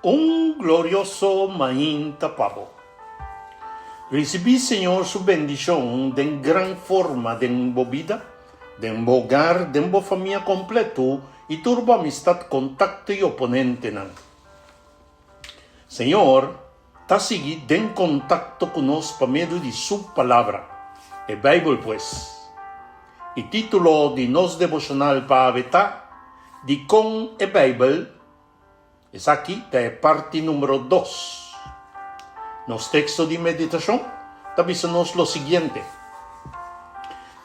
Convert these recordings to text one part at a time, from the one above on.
Un glorioso mainta pavo. Recibí, Señor, su bendición de gran forma de vida, de hogar, de familia completo y turbo amistad, contacto y oponente. Señor, ta sigui den contacto con nos por medio de su palabra, el Bible pues. Y título de nos devocional para beta, de con el Bible, es aquí, de parte número 2. Nos texto de meditación, tabisanos lo siguiente.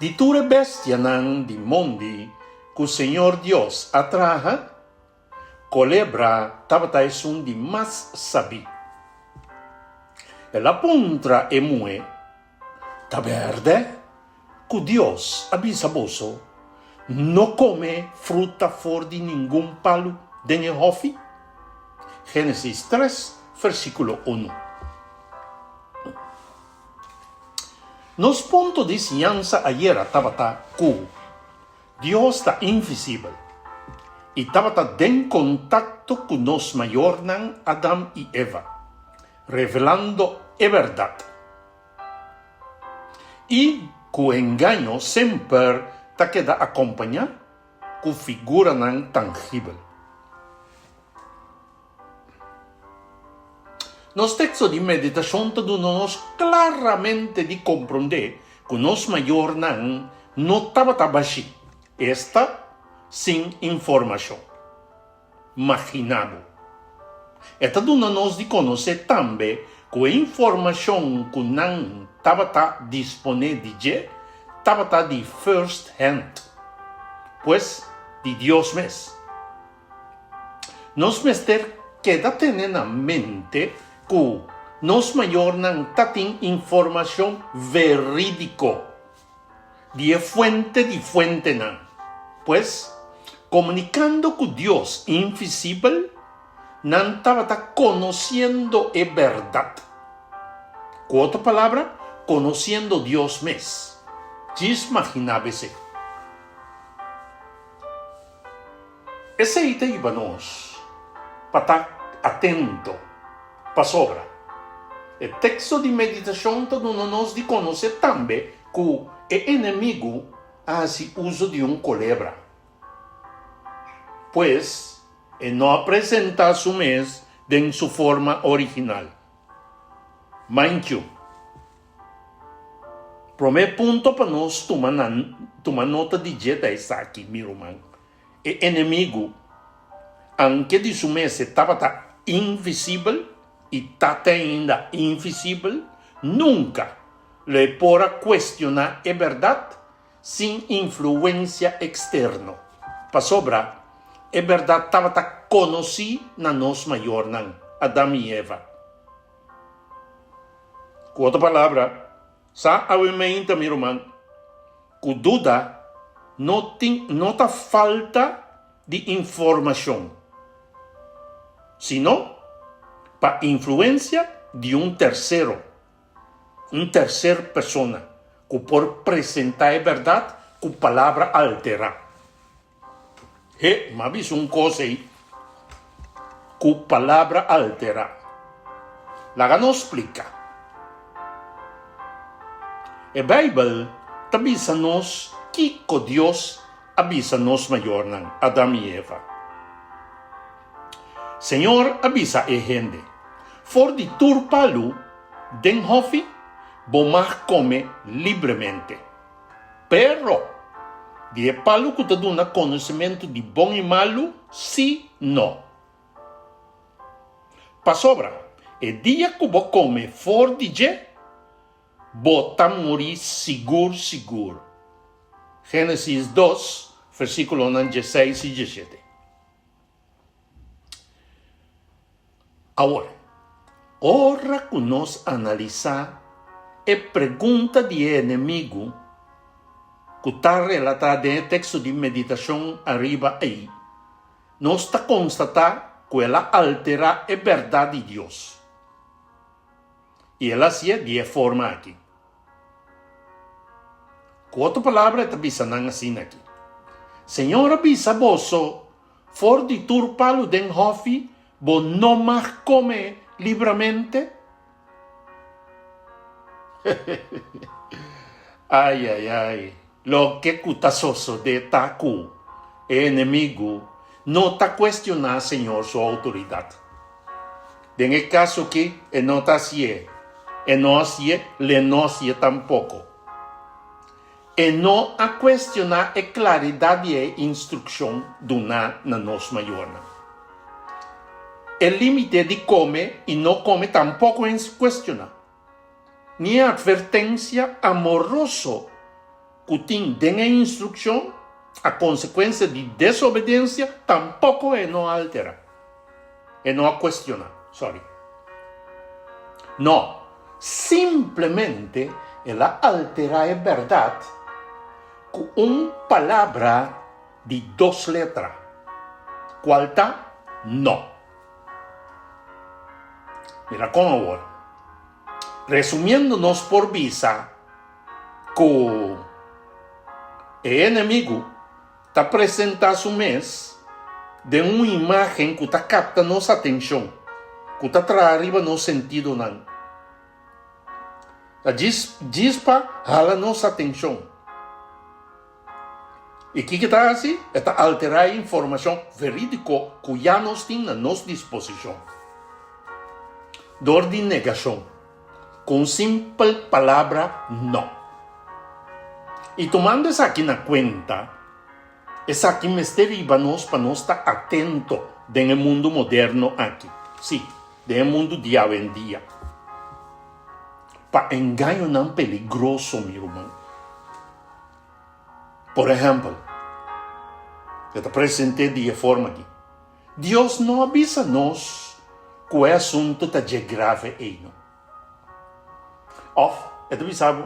Di ture bestia nan di mondi, que Señor Dios atraja, colebra tabata es un di más sabi. La puntra emue, ta verde, que Dios abisaboso, no come fruta for di ningún palo de Jehová. Génesis 3, versículo 1. Nos punto de enseñanza ayer tabata que Dios está invisible y tabata en contacto con nos mayornan Adán y Eva, revelando la verdad. Y que engaño siempre ta queda acompañado con figura tangible. Nos textos de meditación nos claramente de comprender que nos mayor no tabashi, esta sin información. Imaginamos. Esta nos de conocer también que información que nan tabata disponible tabata de first hand, pues de Dios mes. Nos mester queda tener en mente que nos mayornan tatin información verídico de fuente nan. Pues comunicando con Dios invisible nan tabata conociendo la verdad. Con otra palabra, conociendo Dios mes. Gis imaginábese. Ese ite íbanos para atento. Pasobra. El texto de meditación nos de conocer también que el enemigo hace uso de un culebra. Pues, él no presenta su mes en su forma original. Manchu. Primer punto para nos tomar nota de jeta está aquí, mi hermano. El enemigo, aunque de su mes estaba invisible, y está ainda invisible, nunca le podrá cuestionar la verdad sin influencia externa. Para sobra, la verdad estaba conocida na nos mayor, Adán y Eva. Con otra palabra, sa obviamente, mi hermano, que duda no está falta de información, sino para influencia de un tercera persona, que por presentar verdad, con palabra altera. Me aviso un cosa ahí, con palabra altera. La nos explica. El Bible avisa-nos que Dios avisa-nos mayor, Adán y Eva. Señor avisa a gente. For de turpalu, den hofi, bomar come livremente. Pero, de palo que te dá conhecimento de bom e malo, sim, não. Pa sobra, el dia que você come for de je, você morir seguro. Génesis 2, versículo 16 e 17. Ahora, ora que nos analisar a pergunta de inimigo que está relatada no texto de meditação arriba aí, nos está constatar que ela altera a verdade de Deus. E ela se de forma aqui. Com outra palavra, está dizendo assim aqui. Senhora bisa boso, for de turpalo den hofi, vos no más come libremente. Ay. Lo que cutazoso de taku, enemigo, no ta cuestiona, Señor, su autoridad. En el caso que no está así, no así, le no así tampoco. No a cuestionar a claridad y instrucción de una nos mayor. El límite de come y no come tampoco es cuestionar. Ni advertencia amoroso que tiene instrucción a consecuencia de desobediencia tampoco no altera. No cuestiona. No, simplemente ela altera la verdad con una palabra de 2 letras. ¿Cuál está? No. Mira cómo ahora. Resumiéndonos por visa, que el enemigo está presentando a su mes de una imagen que está capta nuestra atención, que está trae arriba no sentido nan. La gispa jala nuestra atención. ¿Y qué está así? Está alterar información verídica que ya nos tiene a nuestra disposición. Dor de negación, con simple palabra no. Y tomando eso aquí en cuenta, es aquí me derivanos para no estar atento en el mundo moderno aquí. Sí, en el mundo de hoy en día. Para engaño no peligroso, mi hermano. Por ejemplo, yo te presenté de forma aquí. Dios no avisa nos que el asunto está grave ahí, ¿no? Esto sabe,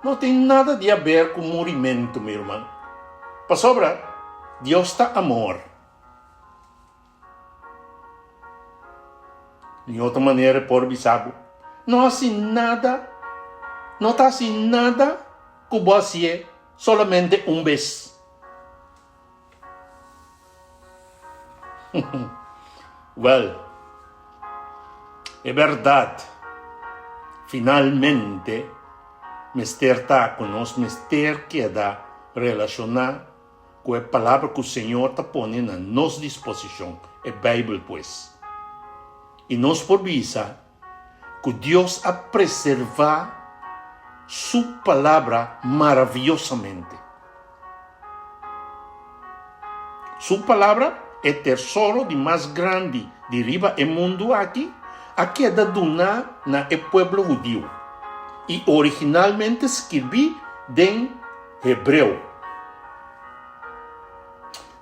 no tiene nada de ver con morimento, mi hermano. Para sobra, Dios está amor. De otra manera, por bisabo, no hace nada, no está haciendo nada que vos hacer solamente un vez. Well, es verdad. Finalmente, mister está con nos, mister queda relacionar con la palabra que el Señor está poniendo a nuestra disposición, la Biblia pues. Y nos provisa que Dios ha preservado su palabra maravillosamente. Su palabra es el tesoro de más grande de arriba el mundo aquí é dada na el pueblo judío y originalmente escribí en hebreo.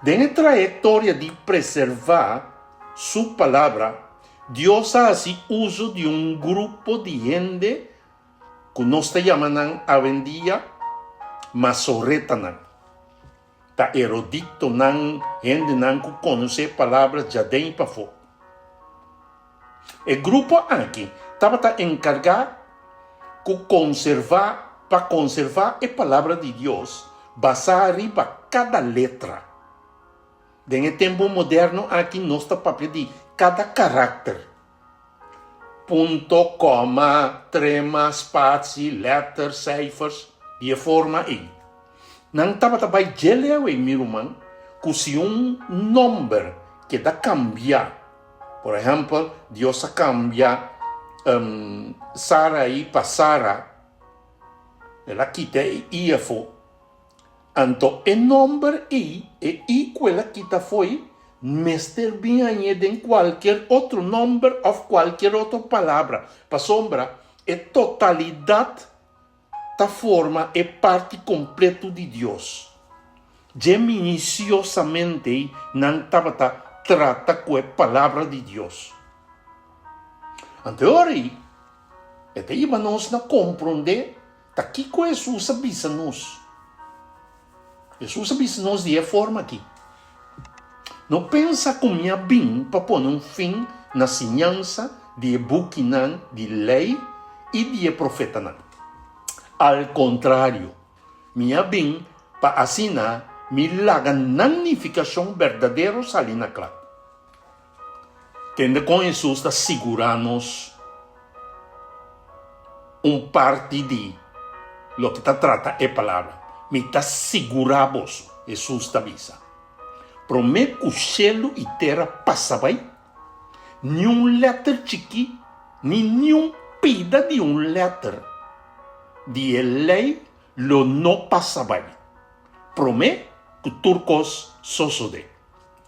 En la trayectoria de preservar su palabra, Dios hace uso de un grupo de gente que nos llaman hoy en día masoreta. Ta erudito gente que conoce palabras ya de para fora. El grupo aquí estaba encargado para conservar la palabra de Dios, basada arriba cada letra. En el tiempo moderno aquí no está papel de cada carácter. Punto, coma, trema, espacio, letters, cijfers, de forma aí. Não estava também geleu mi irmão, que se número que dá cambiar. Por ejemplo, Dios cambia Sara y para Sara. Ela quita IFO. Então, o nombre e quella quita foi, mister bien añade en cualquier otro nombre o cualquier otra palabra. Para sombra, a totalidad da forma é parte completa de Deus. Já minuciosamente não estava trata com a palavra de Deus. Anterior, até íbamos a compreender que Jesus avisa-nos. Jesus avisa-nos de forma aqui. Não pensa como minha bem para pôr um fim na ensinança de buquinan, de lei e de profeta. Al contrário, minha bem para assinar milagre magnificação verdadeiro salina claro. Tende com Jesus está segurando-nos parte de lo que está trata é palavra. Me está seguramos, Jesus está avisa. Promete que o cielo e terra passarão, nenhum letra chiqui, nenhum pida de letra de lei lo não passará. Promete que turcos sucede.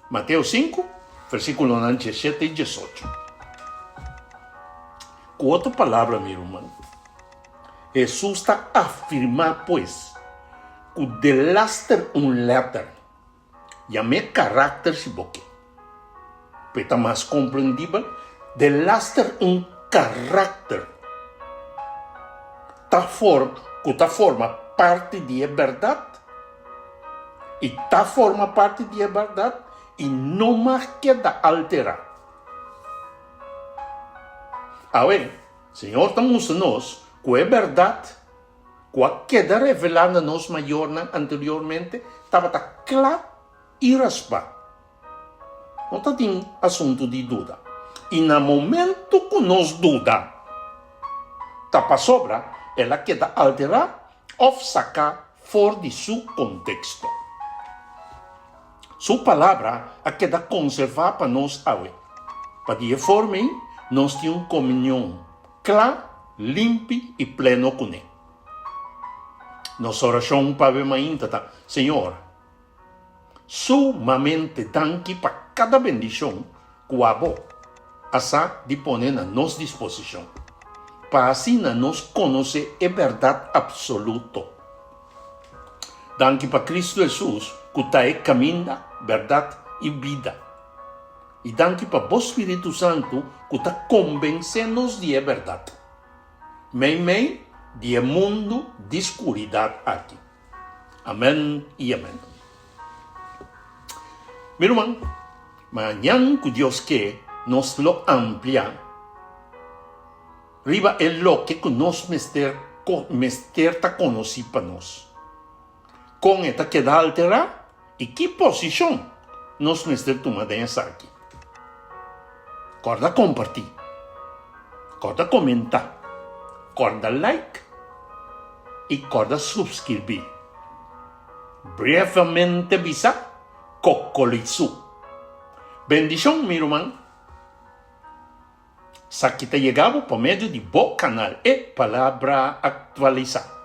Mateus 5, versículo 17 e 18. Com outra palavra, meu irmão, Jesus está afirmando, pois, que o delaster letra, e a meu caráter se boque. Para mais compreendível, delaster caráter, que forma parte de verdade, e forma parte de verdade, e não mais queda alterar. Agora, Senhor está mostrando-nos que é verdade, que a queda revelada nos maior anteriormente estava clara e raspar. Não tem assunto de dúvida. E no momento que nós dúvida, para sobra, ela queda alterar ou sacar fora de seu contexto. Sua palavra a queda conservar para nós hoje. Para de forma, nós temos uma comunhão clara, limpa e plena com ele. Nossa oração para ainda, Senhor, sumamente danke para cada bendição que o avô asa de poner na nossa disposição, para assim nós conhecer a verdade absoluta. Danke para Cristo Jesus, que está é caminho, verdade e vida. E danke para o Espírito Santo, que está convencendo-nos de verdade. Meio de mundo de escuridade aqui. Amém e amém. Meu irmão, amanhã que Deus quer, nos lo ampliar. Riba é lo que nós mester está conhecido para nós. Com esta queda alterar, e que posição nós mester tomamos aqui. Corda compartilhar, corda comentar, corda like e corda subscrever. Brevemente avisar. Cocolizu. Bendição, meu irmão. Sa que te llegado por meio de bom canal e palavra atualizada.